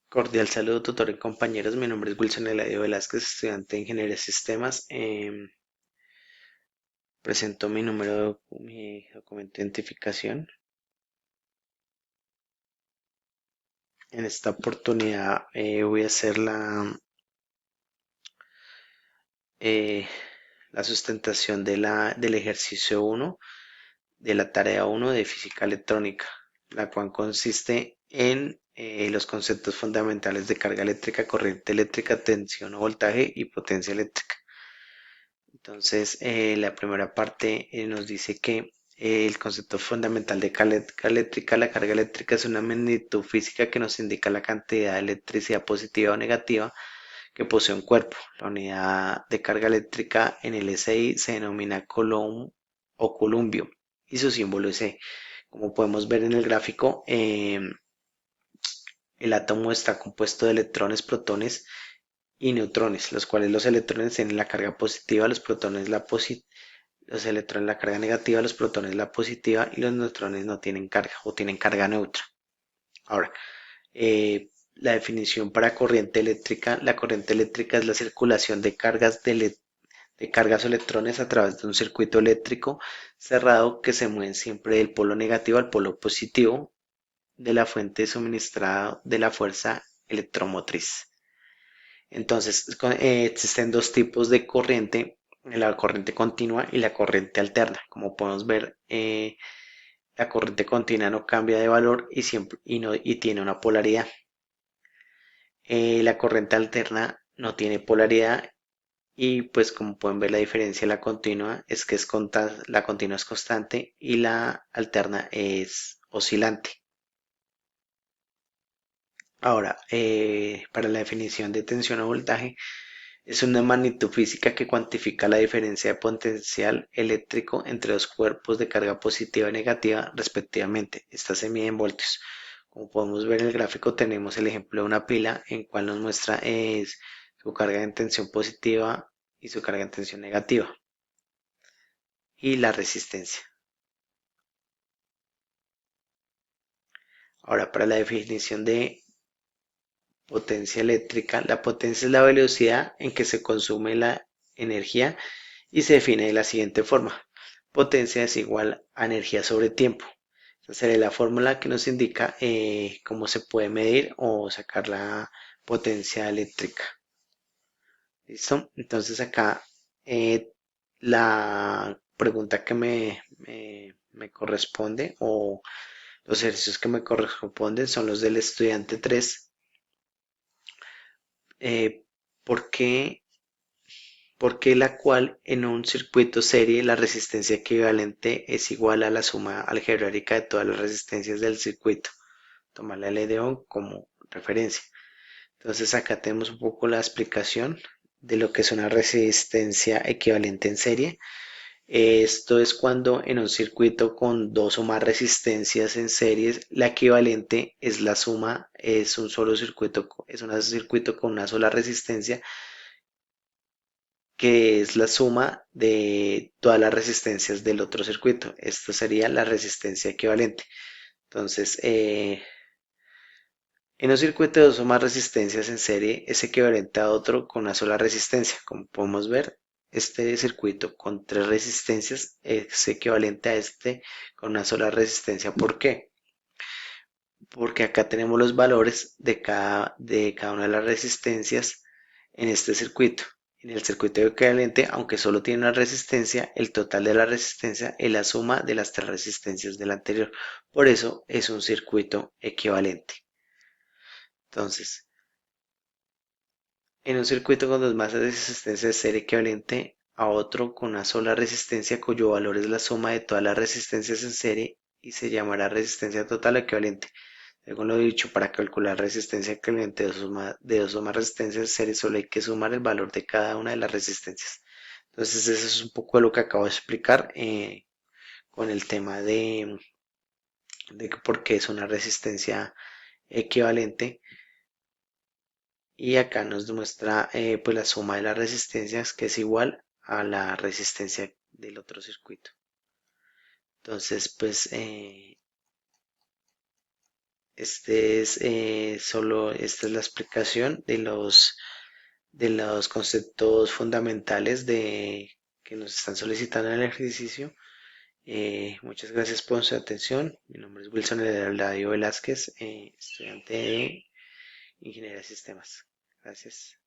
Cordial saludo, tutor y compañeros. Mi nombre es Wilson Eladio Velázquez, estudiante de Ingeniería de Sistemas. Presento mi documento de identificación. En esta oportunidad voy a hacer eh, la sustentación del ejercicio 1 de la tarea 1 de física electrónica, la cual consiste en los conceptos fundamentales de carga eléctrica, corriente eléctrica, tensión o voltaje y potencia eléctrica. Entonces, la primera parte nos dice que el concepto fundamental de carga eléctrica, la carga eléctrica es una magnitud física que nos indica la cantidad de electricidad positiva o negativa que posee un cuerpo. La unidad de carga eléctrica en el SI se denomina coulomb o columbio y su símbolo es E. Como podemos ver en el gráfico, el átomo está compuesto de electrones, protones y neutrones, los cuales los electrones tienen la carga positiva, los electrones la carga negativa, los protones la positiva y los neutrones no tienen carga o tienen carga neutra. Ahora, la definición para corriente eléctrica, la corriente eléctrica es la circulación de cargas o electrones a través de un circuito eléctrico cerrado que se mueven siempre del polo negativo al polo positivo de la fuente suministrada de la fuerza electromotriz. Entonces, existen dos tipos de corriente, la corriente continua y la corriente alterna. Como podemos ver, la corriente continua no cambia de valor y tiene una polaridad. La corriente alterna no tiene polaridad y pues como pueden ver la diferencia de la continua es que la continua es constante y la alterna es oscilante. Ahora, para la definición de tensión o voltaje, es una magnitud física que cuantifica la diferencia de potencial eléctrico entre dos cuerpos de carga positiva y negativa respectivamente. Esta se mide en voltios. Como podemos ver en el gráfico tenemos el ejemplo de una pila en cual nos muestra su carga en tensión positiva y su carga en tensión negativa y la resistencia. Ahora para la definición de potencia eléctrica, la potencia es la velocidad en que se consume la energía y se define de la siguiente forma. Potencia es igual a energía sobre tiempo. Esa sería la fórmula que nos indica cómo se puede medir o sacar la potencia eléctrica. ¿Listo? Entonces acá la pregunta que me corresponde o los ejercicios que me corresponden son los del estudiante 3. ¿Por qué porque la cual en un circuito serie la resistencia equivalente es igual a la suma algebraica de todas las resistencias del circuito? Toma la L de Ohm como referencia. Entonces acá tenemos un poco la explicación de lo que es una resistencia equivalente en serie. Esto es cuando en un circuito con dos o más resistencias en series, la equivalente es la suma, es un solo circuito, es un circuito con una sola resistencia que es la suma de todas las resistencias del otro circuito. Esta sería la resistencia equivalente. Entonces, en un circuito de dos o más resistencias en serie es equivalente a otro con una sola resistencia. Como podemos ver, este circuito con tres resistencias es equivalente a este con una sola resistencia. ¿Por qué? Porque acá tenemos los valores de cada una de las resistencias en este circuito. En el circuito equivalente, aunque solo tiene una resistencia, el total de la resistencia es la suma de las tres resistencias del anterior. Por eso es un circuito equivalente. Entonces, en un circuito con dos masas de resistencia es ser equivalente a otro con una sola resistencia cuyo valor es la suma de todas las resistencias en serie y se llamará resistencia total equivalente. Según lo dicho, para calcular resistencia equivalente de dos o más resistencias en serie solo hay que sumar el valor de cada una de las resistencias. Entonces eso es un poco de lo que acabo de explicar con el tema de por qué es una resistencia equivalente. Y acá nos muestra pues la suma de las resistencias que es igual a la resistencia del otro circuito. Entonces pues esta es la explicación de los conceptos fundamentales que nos están solicitando en el ejercicio. Muchas gracias por su atención. Mi nombre es Wilson Eladio Velázquez, estudiante de Ingeniería de Sistemas. Gracias.